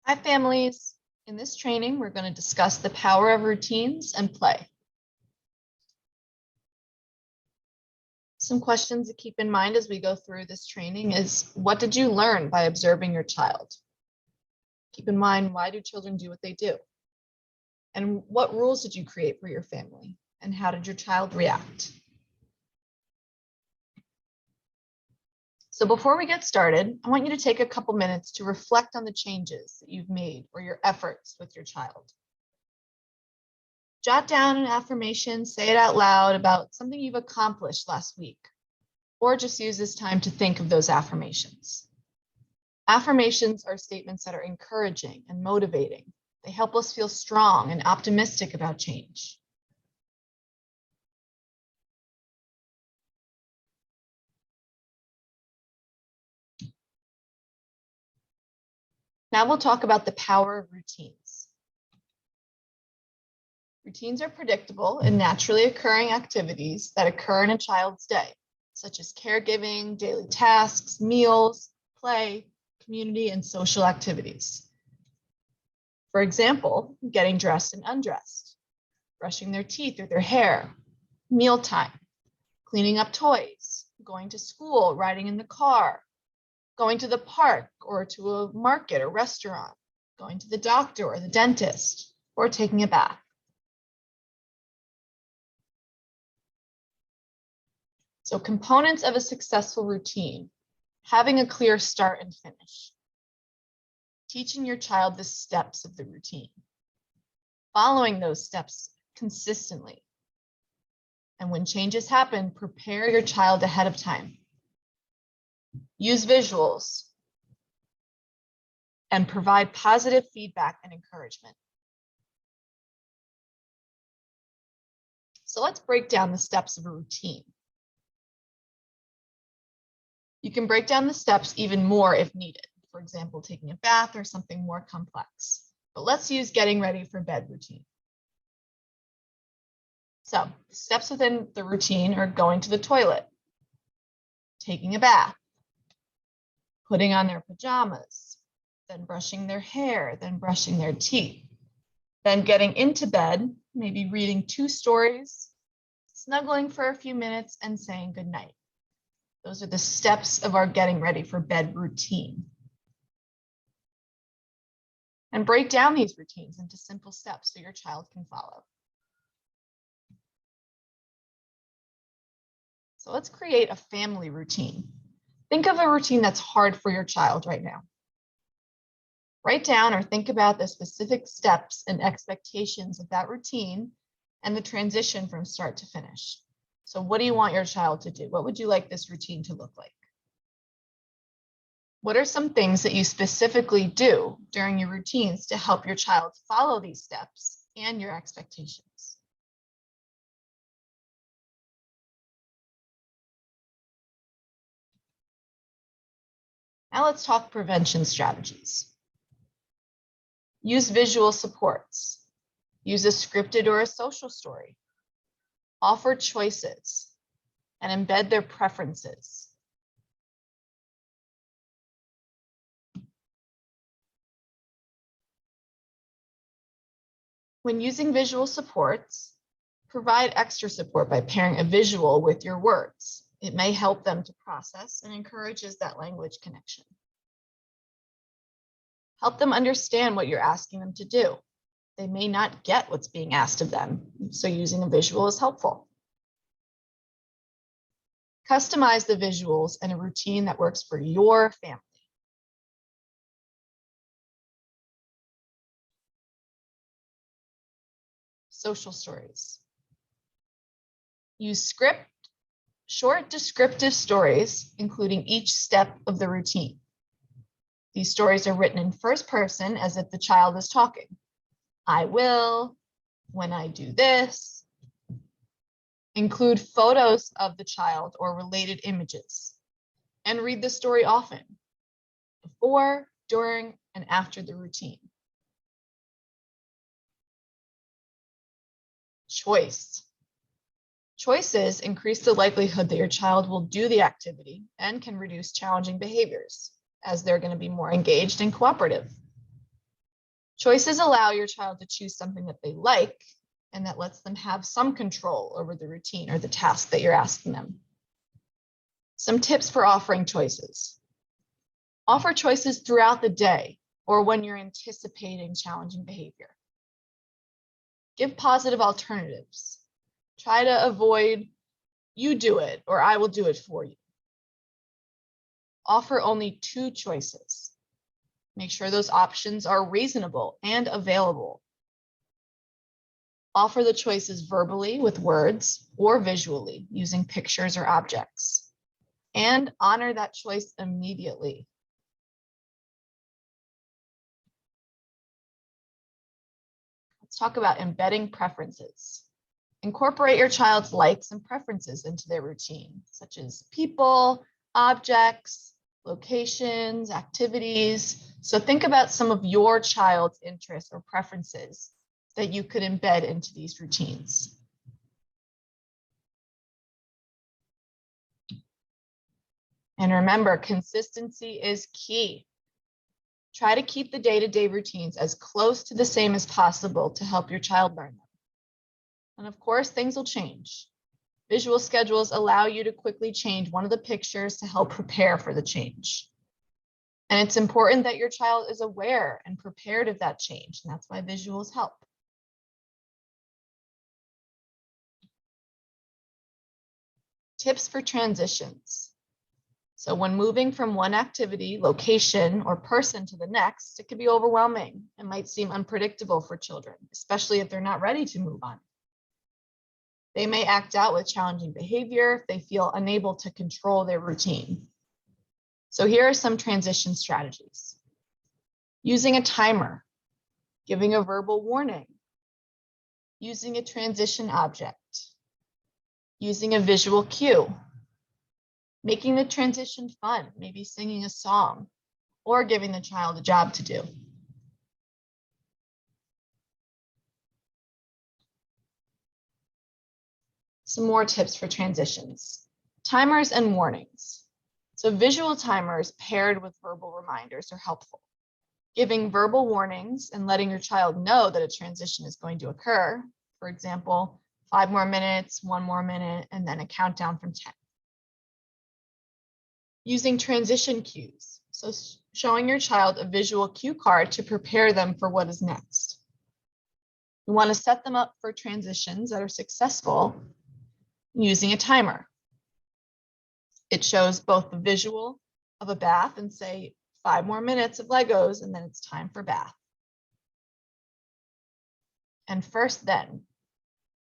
Hi, families. In this training, we're going to discuss the power of routines and play. Some questions to keep in mind as we go through this training is, what did you learn by observing your child? Keep in mind, why do children do what they do? And what rules did you create for your family? And how did your child react? So before we get started, I want you to take a couple minutes to reflect on the changes that you've made or your efforts with your child. Jot down an affirmation, say it out loud about something you've accomplished last week, or just use this time to think of those affirmations. Affirmations are statements that are encouraging and motivating. They help us feel strong and optimistic about change. Now we'll talk about the power of routines. Routines are predictable and naturally occurring activities that occur in a child's day, such as caregiving, daily tasks, meals, play, community, and social activities. For example, getting dressed and undressed, brushing their teeth or their hair, mealtime, cleaning up toys, going to school, riding in the car, going to the park or to a market or restaurant, going to the doctor or the dentist, or taking a bath. So components of a successful routine: having a clear start and finish, teaching your child the steps of the routine, following those steps consistently, and when changes happen, prepare your child ahead of time. Use visuals and provide positive feedback and encouragement. So let's break down the steps of a routine. You can break down the steps even more if needed. For example, taking a bath or something more complex. But let's use getting ready for bed routine. So the steps within the routine are going to the toilet, taking a bath, putting on their pajamas, then brushing their hair, then brushing their teeth, then getting into bed, maybe reading 2 stories, snuggling for a few minutes, and saying goodnight. Those are the steps of our getting ready for bed routine. And break down these routines into simple steps so your child can follow. So let's create a family routine. Think of a routine that's hard for your child right now. Write down or think about the specific steps and expectations of that routine and the transition from start to finish. So what do you want your child to do? What would you like this routine to look like? What are some things that you specifically do during your routines to help your child follow these steps and your expectations? Now let's talk prevention strategies. Use visual supports. Use a scripted or a social story. Offer choices and embed their preferences. When using visual supports, provide extra support by pairing a visual with your words. It may help them to process and encourages that language connection. Help them understand what you're asking them to do. They may not get what's being asked of them, so using a visual is helpful. Customize the visuals and a routine that works for your family. Social stories. Use short descriptive stories, including each step of the routine. These stories are written in first person as if the child is talking. I will, when I do this. Include photos of the child or related images. And read the story often, before, during, and after the routine. Choices increase the likelihood that your child will do the activity and can reduce challenging behaviors, as they're going to be more engaged and cooperative. Choices allow your child to choose something that they like and that lets them have some control over the routine or the task that you're asking them. Some tips for offering choices. Offer choices throughout the day or when you're anticipating challenging behavior. Give positive alternatives. Try to avoid, you do it or I will do it for you. Offer only 2 choices. Make sure those options are reasonable and available. Offer the choices verbally with words or visually using pictures or objects. And honor that choice immediately. Let's talk about embedding preferences. Incorporate your child's likes and preferences into their routine, such as people, objects, locations, activities. So think about some of your child's interests or preferences that you could embed into these routines. And remember, consistency is key. Try to keep the day-to-day routines as close to the same as possible to help your child learn them. And of course, things will change. Visual schedules allow you to quickly change one of the pictures to help prepare for the change. And it's important that your child is aware and prepared of that change, and that's why visuals help. Tips for transitions. So when moving from one activity, location, or person to the next, it can be overwhelming and might seem unpredictable for children, especially if they're not ready to move on. They may act out with challenging behavior if they feel unable to control their routine. So here are some transition strategies. Using a timer, giving a verbal warning, using a transition object, using a visual cue, making the transition fun, maybe singing a song, or giving the child a job to do. Some more tips for transitions. Timers and warnings. So visual timers paired with verbal reminders are helpful. Giving verbal warnings and letting your child know that a transition is going to occur. For example, 5 more minutes, 1 more minute, and then a countdown from 10. Using transition cues. So showing your child a visual cue card to prepare them for what is next. You want to set them up for transitions that are successful using a timer. It shows both the visual of a bath and say 5 more minutes of Legos, and then it's time for bath. And first then,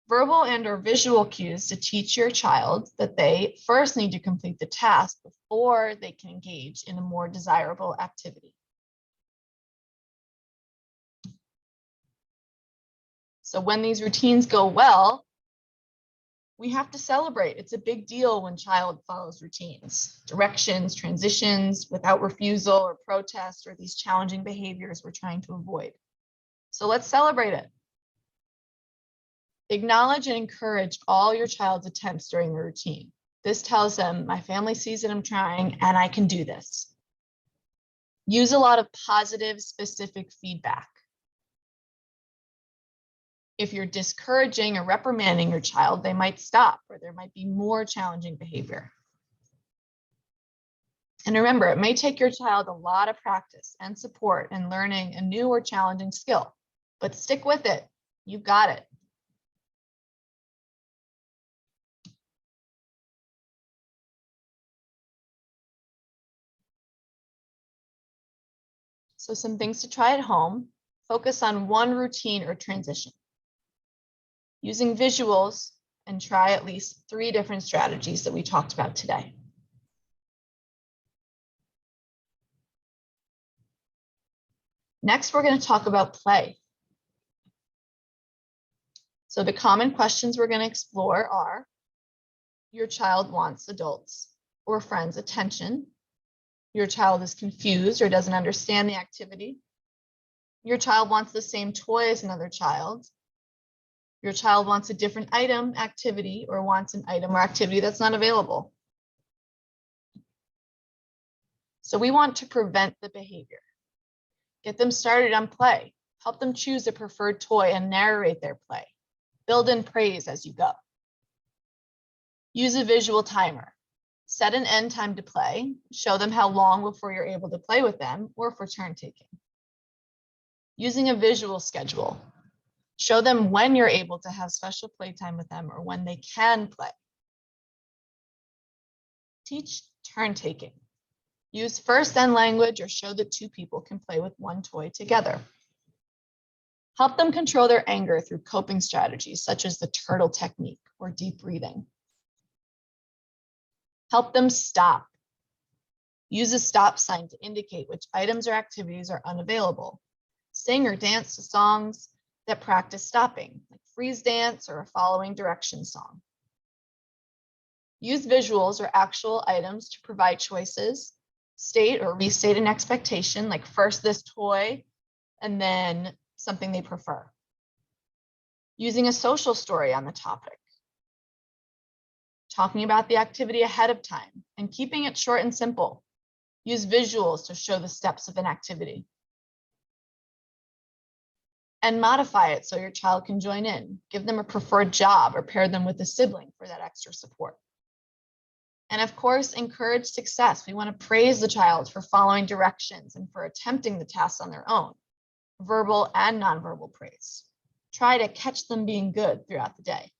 verbal and or visual cues to teach your child that they first need to complete the task before they can engage in a more desirable activity. So when these routines go well, we have to celebrate. It's a big deal when child follows routines, directions, transitions without refusal or protest or these challenging behaviors we're trying to avoid. So let's celebrate it. Acknowledge and encourage all your child's attempts during the routine. This tells them, my family sees that I'm trying and I can do this. Use a lot of positive, specific feedback. If you're discouraging or reprimanding your child, they might stop, or there might be more challenging behavior. And remember, it may take your child a lot of practice and support in learning a new or challenging skill, but stick with it. You've got it. So some things to try at home. Focus on one routine or transition. Using visuals, and try at least 3 different strategies that we talked about today. Next, we're going to talk about play. So the common questions we're going to explore are, your child wants adults or friends' attention. Your child is confused or doesn't understand the activity. Your child wants the same toy as another child. Your child wants a different item, activity, or wants an item or activity that's not available. So we want to prevent the behavior. Get them started on play. Help them choose a preferred toy and narrate their play. Build in praise as you go. Use a visual timer. Set an end time to play. Show them how long before you're able to play with them or for turn taking. Using a visual schedule. Show them when you're able to have special playtime with them or when they can play. Teach turn taking. Use first then language or show that two people can play with one toy together. Help them control their anger through coping strategies such as the turtle technique or deep breathing. Help them stop. Use a stop sign to indicate which items or activities are unavailable. Sing or dance to songs that practice stopping, like freeze dance or a following direction song. Use visuals or actual items to provide choices. State or restate an expectation, like first this toy and then something they prefer. Using a social story on the topic. Talking about the activity ahead of time and keeping it short and simple. Use visuals to show the steps of an activity. And modify it so your child can join in. Give them a preferred job or pair them with a sibling for that extra support. And of course, encourage success. We want to praise the child for following directions and for attempting the tasks on their own, verbal and nonverbal praise. Try to catch them being good throughout the day.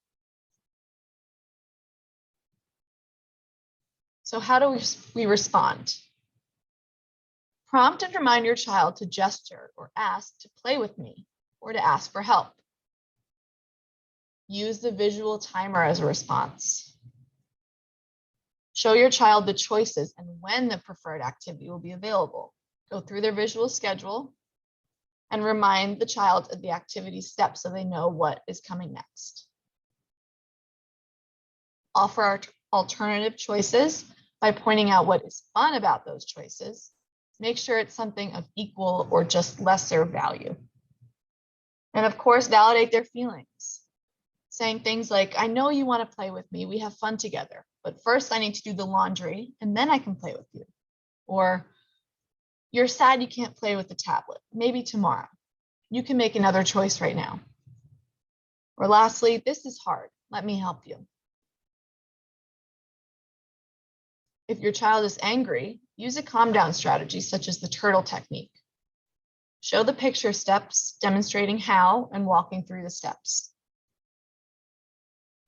So how do we respond? Prompt and remind your child to gesture or ask to play with me or to ask for help. Use the visual timer as a response. Show your child the choices and when the preferred activity will be available. Go through their visual schedule and remind the child of the activity steps so they know what is coming next. Offer alternative choices by pointing out what is fun about those choices. Make sure it's something of equal or just lesser value. And of course, validate their feelings. Saying things like, I know you want to play with me, we have fun together, but first I need to do the laundry and then I can play with you. Or, you're sad you can't play with the tablet, maybe tomorrow. You can make another choice right now. Or lastly, this is hard, let me help you. If your child is angry, use a calm down strategy such as the turtle technique. Show the picture steps demonstrating how and walking through the steps.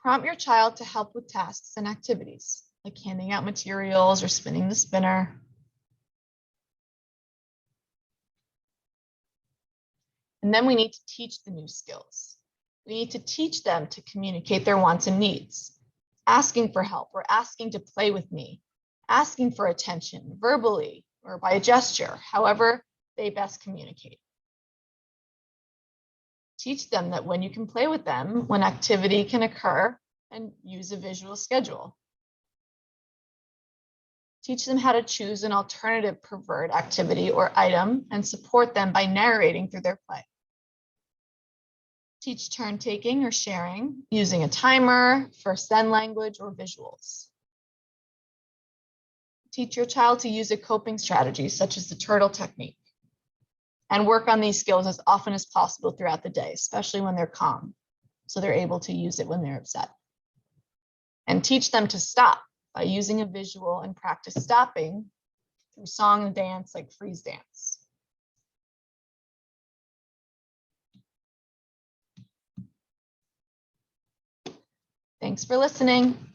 Prompt your child to help with tasks and activities, like handing out materials or spinning the spinner. And then we need to teach the new skills. We need to teach them to communicate their wants and needs, asking for help or asking to play with me, asking for attention verbally or by a gesture, however they best communicate. Teach them that when you can play with them, when activity can occur, and use a visual schedule. Teach them how to choose an alternative preferred activity or item and support them by narrating through their play. Teach turn taking or sharing using a timer, first then language, or visuals. Teach your child to use a coping strategy such as the turtle technique. And work on these skills as often as possible throughout the day, especially when they're calm, so they're able to use it when they're upset. And teach them to stop by using a visual and practice stopping through song and dance like freeze dance. Thanks for listening.